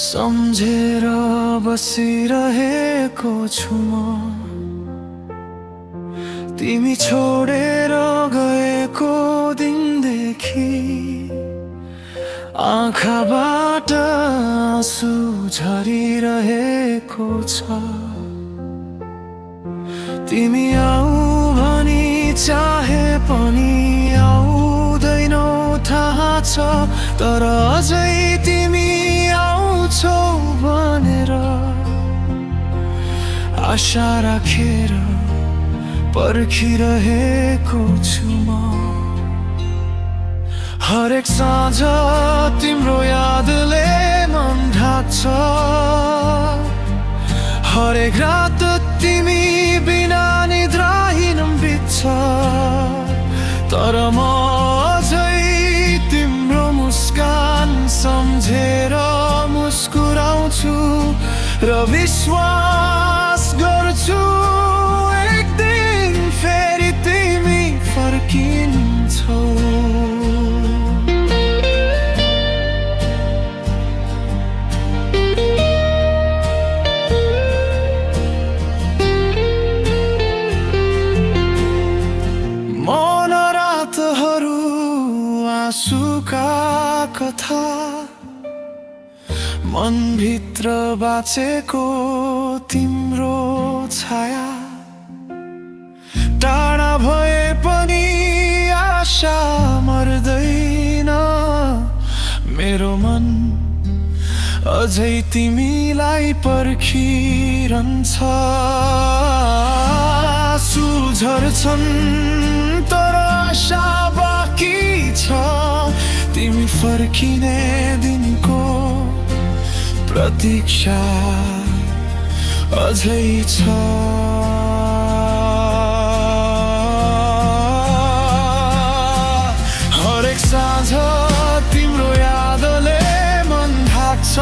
सम्झेर बसिरहेको छु म तिमी छोडेर गएको दिनदेखि आँखाबाट आँसु झरिरहेको छ। तिमी आऊ भनी चाहे पनि आउँदैनौ थाहा छ, तर अझै तिमी आउँछौ भनेर आशा राखेर पर्खिरहेको छु म। हरेक साँझ तिम्रो यादले मन ढाक्छ, हरेक रात तिमी बिना निद्राहीन बित्छ, तर म अझै तिम्रो मुस्कान सम्झेर मुस्कुराउँछु र विश्वास गर्छु एक दिन फेरि तिमी फर्किन्छौ। आँसुका कथा मनभित्र बाँचेको तिम्रो छाया, टाढा भए पनि आशा मर्दैन मेरो मन अझै तिमीलाई पर्खिरहन्छ। आँसु झर्छन् तर आशा बाँकी छ, तिमी फर्किने दिनको प्रतीक्षा अझै छ। हरेक साँझ तिम्रो यादले मन ढाक्छ,